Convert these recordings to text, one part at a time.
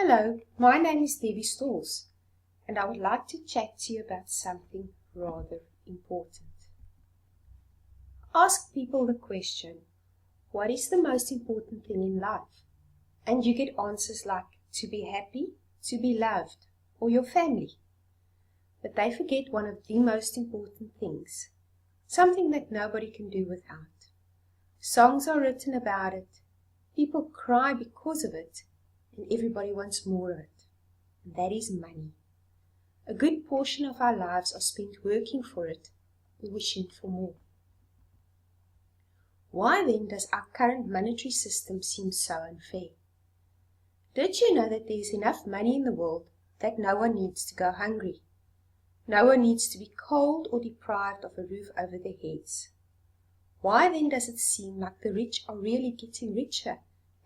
Hello, my name is Debbie Stalls, and I would like to chat to you about something rather important. Ask people the question, what is the most important thing in life? And you get answers like to be happy, to be loved, or your family. But they forget one of the most important things, something that nobody can do without. Songs are written about it, people cry because of it, and everybody wants more of it. And that is money. A good portion of our lives are spent working for it and wishing for more. Why then does our current monetary system seem so unfair? Did you know that there is enough money in the world that no one needs to go hungry? No one needs to be cold or deprived of a roof over their heads. Why then does it seem like the rich are really getting richer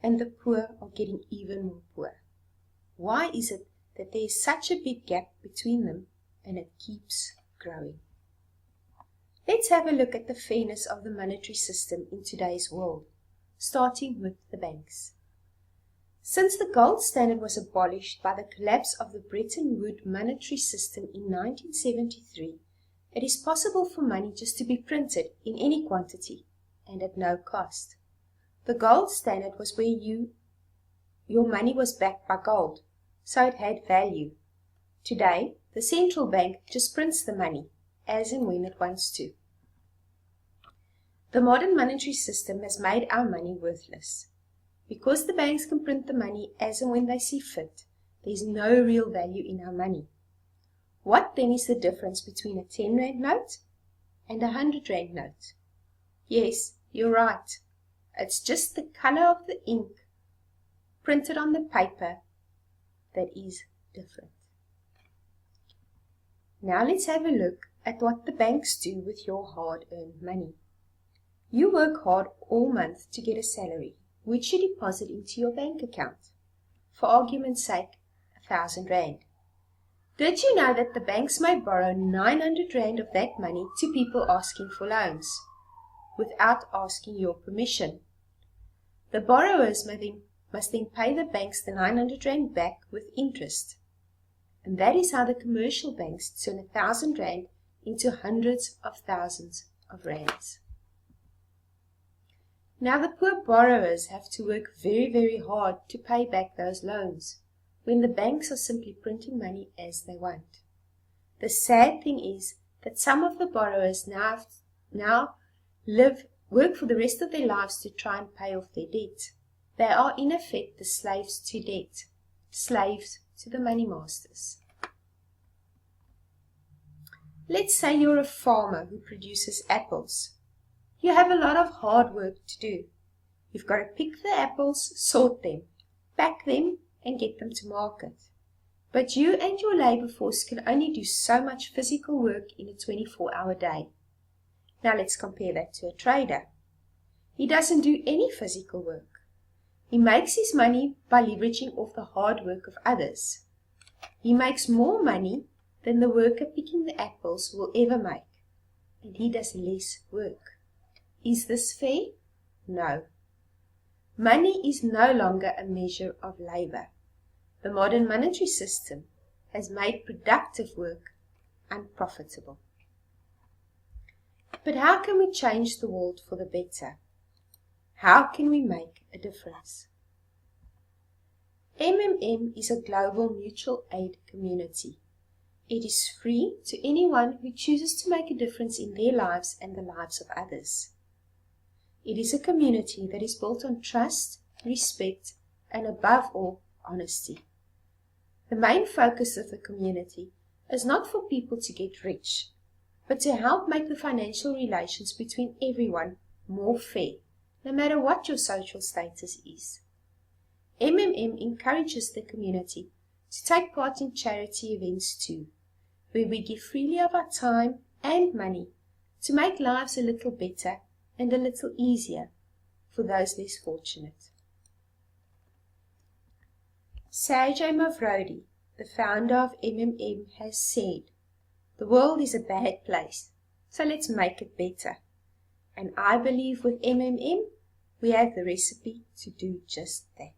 and the poor are getting even more poor? Why is it that there is such a big gap between them and it keeps growing? Let's have a look at the fairness of the monetary system in today's world, starting with the banks. Since the gold standard was abolished by the collapse of the Bretton Woods monetary system in 1973, it is possible for money just to be printed in any quantity and at no cost. The gold standard was where your money was backed by gold, so it had value. Today, the central bank just prints the money, as and when it wants to. The modern monetary system has made our money worthless. Because the banks can print the money as and when they see fit, there is no real value in our money. What then is the difference between a 10 Rand note and a 100 Rand note? Yes, you're right. It's just the color of the ink printed on the paper that is different. Now let's have a look at what the banks do with your hard-earned money. You work hard all month to get a salary, which you deposit into your bank account. For argument's sake, 1,000 Rand. Did you know that the banks may borrow 900 Rand of that money to people asking for loans, without asking your permission? The borrowers must then pay the banks the 900 Rand back with interest. And that is how the commercial banks turn 1,000 Rand into hundreds of thousands of rands. Now the poor borrowers have to work very, very hard to pay back those loans, when the banks are simply printing money as they want. The sad thing is that some of the borrowers now work for the rest of their lives to try and pay off their debt. They are in effect the slaves to debt, slaves to the money masters. Let's say you're a farmer who produces apples. You have a lot of hard work to do. You've got to pick the apples, sort them, pack them, and get them to market. But you and your labor force can only do so much physical work in a 24-hour day. Now let's compare that to a trader. He doesn't do any physical work. He makes his money by leveraging off the hard work of others. He makes more money than the worker picking the apples will ever make, and he does less work. Is this fair? No. Money is no longer a measure of labor. The modern monetary system has made productive work unprofitable. But how can we change the world for the better? How can we make a difference? MMM is a global mutual aid community. It is free to anyone who chooses to make a difference in their lives and the lives of others. It is a community that is built on trust, respect, and above all, honesty. The main focus of the community is not for people to get rich, but to help make the financial relations between everyone more fair, no matter what your social status is. MMM encourages the community to take part in charity events too, where we give freely of our time and money to make lives a little better and a little easier for those less fortunate. Sergey Mavrodi, the founder of MMM, has said, "The world is a bad place, so let's make it better." And I believe with MMM, we have the recipe to do just that.